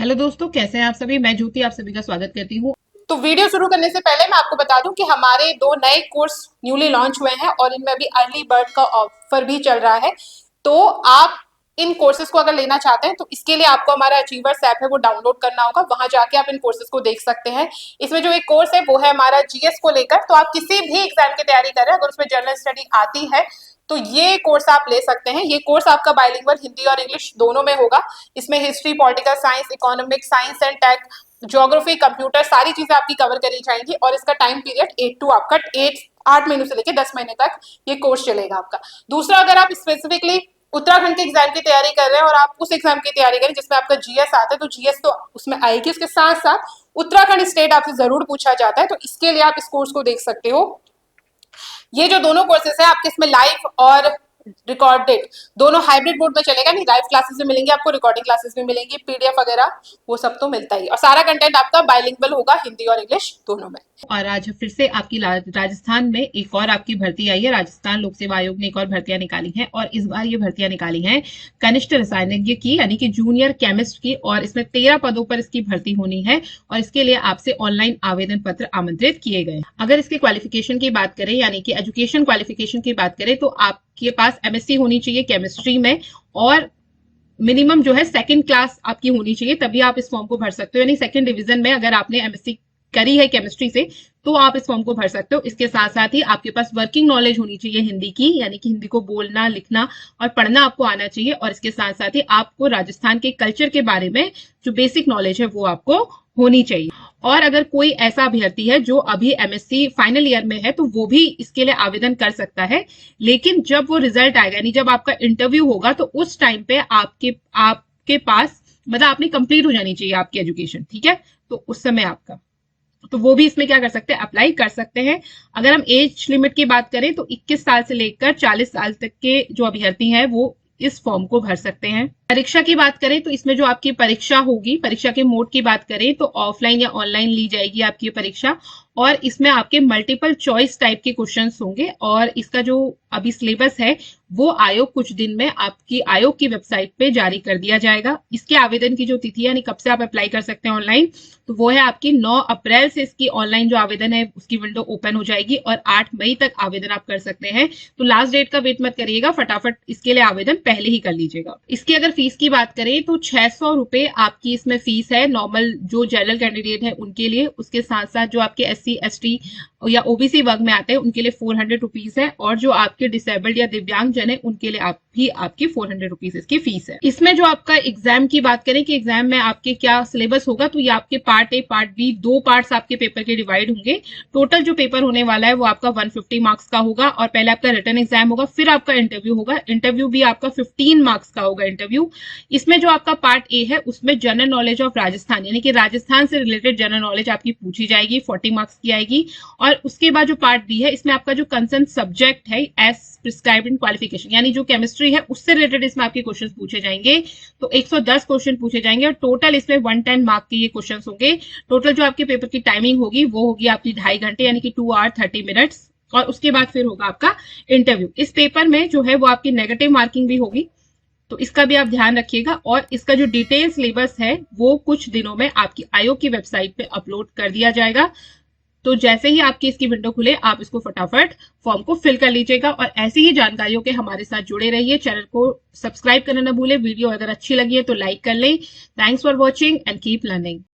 Hello दोस्तों, कैसे हैं आप सभी। मैं ज्योति आप सभी का स्वागत करती हूँ। तो वीडियो शुरू करने से पहले मैं आपको बता दूं कि हमारे दो नए कोर्स न्यूली लॉन्च हुए हैं और इनमें अभी अर्ली बर्ड का ऑफर भी चल रहा है। तो आप इन कोर्सेज को अगर लेना चाहते हैं तो इसके लिए आपको हमारा अचीवर्स ऐप है वो डाउनलोड करना होगा। वहां जाके आप इन कोर्सेज को देख सकते हैं। इसमें जो एक कोर्स है वो है हमारा जीएस को लेकर। तो आप किसी भी एग्जाम की तैयारी कर रहे हैं, अगर उसमें जनरल स्टडी आती है तो ये कोर्स आप ले सकते हैं। ये कोर्स आपका बाइलिंगुअल हिंदी और इंग्लिश दोनों में होगा। इसमें history, political science, economics, science and tech, geography, computer, सारी चीजें आपकी कवर करी जाएंगी। और इसका टाइम पीरियड 8 महीनों से लेकर 10 महीने तक ये कोर्स चलेगा आपका। दूसरा, अगर आप स्पेसिफिकली उत्तराखंड के एग्जाम की तैयारी कर रहे हैं और आप उस एग्जाम की तैयारी करें जिसमें आपका जीएस आता है, तो जीएस तो उसमें आएगी, उसके साथ साथ उत्तराखंड स्टेट आपसे जरूर पूछा जाता है। तो इसके लिए आप इस कोर्स को देख सकते हो। ये जो दोनों कोर्सेज है आपके, इसमें लाइव और रिकॉर्डेड दोनों हाइब्रिड मोड में चलेगा। नहीं, लाइव क्लासेस भी मिलेंगी आपको, रिकॉर्डिंग क्लासेस भी मिलेंगी, पीडीएफ वगैरह वो सब तो मिलता ही। और सारा कंटेंट आपका बाइलिंगुअल होगा, हिंदी और इंग्लिश दोनों में। और आज फिर से आपकी राजस्थान में एक और आपकी भर्ती आई है। राजस्थान लोक सेवा आयोग ने एक और भर्तियां निकाली हैं और इस बार ये भर्तियां निकाली हैं कनिष्ठ रसायनज्ञ की, यानी कि जूनियर केमिस्ट की। और इसमें 13 पदों पर इसकी भर्ती होनी है और इसके लिए आपसे ऑनलाइन आवेदन पत्र आमंत्रित किए गए। अगर इसके क्वालिफिकेशन की बात करें, यानी कि एजुकेशन क्वालिफिकेशन की बात करें, तो आपके पास एमएससी होनी चाहिए केमिस्ट्री में और मिनिमम जो है सेकंड क्लास आपकी होनी चाहिए, तभी आप इस फॉर्म को भर सकते हो। यानी सेकंड डिवीजन में अगर आपने एमएससी करी है केमिस्ट्री से तो आप इस फॉर्म को भर सकते हो। इसके साथ साथ ही आपके पास वर्किंग नॉलेज होनी चाहिए हिंदी की, यानी कि हिंदी को बोलना, लिखना और पढ़ना आपको आना चाहिए। और इसके साथ साथ ही आपको राजस्थान के कल्चर के बारे में जो बेसिक नॉलेज है वो आपको होनी चाहिए। और अगर कोई ऐसा अभ्यर्थी है जो अभी एमएससी फाइनल ईयर में है तो वो भी इसके लिए आवेदन कर सकता है। लेकिन जब वो रिजल्ट आएगा, यानी जब आपका इंटरव्यू होगा, तो उस टाइम पे आपके पास मतलब आपने कंप्लीट हो जानी चाहिए आपकी एजुकेशन, ठीक है। तो उस समय आपका तो वो भी इसमें क्या कर सकते हैं, अप्लाई कर सकते हैं। अगर हम एज लिमिट की बात करें तो 21 साल से लेकर 40 साल तक के जो अभ्यर्थी हैं वो इस फॉर्म को भर सकते हैं। परीक्षा की बात करें तो इसमें जो आपकी परीक्षा होगी, परीक्षा के मोड की बात करें तो ऑफलाइन या ऑनलाइन ली जाएगी आपकी परीक्षा। और इसमें आपके मल्टीपल चॉइस टाइप के क्वेश्चंस होंगे। और इसका जो अभी सिलेबस है वो आयोग कुछ दिन में आपकी आयोग की वेबसाइट पे जारी कर दिया जाएगा। इसके आवेदन की जो तिथि यानी कब से आप अप्लाई कर सकते हैं ऑनलाइन, तो वो है आपकी 9 अप्रैल से इसकी ऑनलाइन जो आवेदन है उसकी विंडो ओपन हो जाएगी और 8 मई तक आवेदन आप कर सकते हैं। तो लास्ट डेट का वेट मत करिएगा, फटाफट इसके लिए आवेदन पहले ही कर लीजिएगा। इसकी अगर फीस की बात करें तो 600 रुपए आपकी इसमें फीस है नॉर्मल जो जनरल कैंडिडेट है उनके लिए। उसके साथ साथ जो आपके SC ST या ओबीसी वर्ग में आते हैं उनके लिए 400 रुपीज है। और जो आपके डिसेबल्ड या दिव्यांग जन है उनके लिए आपकी 400 रुपीज इसकी फीस है। इसमें जो आपका एग्जाम की बात करें कि एग्जाम में आपके क्या सिलेबस होगा, तो ये आपके part A part B 2 parts आपके पेपर के डिवाइड होंगे। टोटल जो पेपर होने वाला है वो आपका 150 मार्क्स का होगा। और पहले आपका रिटन एग्जाम होगा, फिर आपका इंटरव्यू होगा। इंटरव्यू भी आपका 15 मार्क्स का होगा इंटरव्यू। इसमें जो आपका पार्ट ए है उसमें जनरल नॉलेज ऑफ राजस्थान, यानी कि राजस्थान से रिलेटेड जनरल नॉलेज आपकी पूछी जाएगी, 40 मार्क्स की आएगी। और उसके बाद जो पार्ट बी है इसमें आपका जो कंसर्न सब्जेक्ट है एज प्रिस्क्राइब्ड इन क्वालिफिकेशन, यानी जो केमिस्ट्री है उससे रिलेटेड इसमें आपके क्वेश्चंस पूछे जाएंगे। तो 110 क्वेश्चन पूछे जाएंगे और टोटल इसमें 110 मार्क के ये क्वेश्चंस होंगे। टोटल जो आपके पेपर की टाइमिंग होगी वो होगी आपकी 2.5 घंटे, यानी कि 2 आवर 30 मिनट्स। और उसके बाद फिर होगा आपका इंटरव्यू। इस पेपर में जो है वो आपकी नेगेटिव मार्किंग भी होगी, तो इसका भी आप ध्यान रखिएगा। और इसका जो डिटेल सिलेबस है वो कुछ दिनों में आपकी आयोग की वेबसाइट पे अपलोड कर दिया जाएगा। तो जैसे ही आपकी इसकी विंडो खुले आप इसको फटाफट फॉर्म को फिल कर लीजिएगा। और ऐसी ही जानकारियों के हमारे साथ जुड़े रहिए। चैनल को सब्सक्राइब करना ना भूलें। वीडियो अगर अच्छी लगी है तो लाइक कर लें। Thanks for watching and keep learning.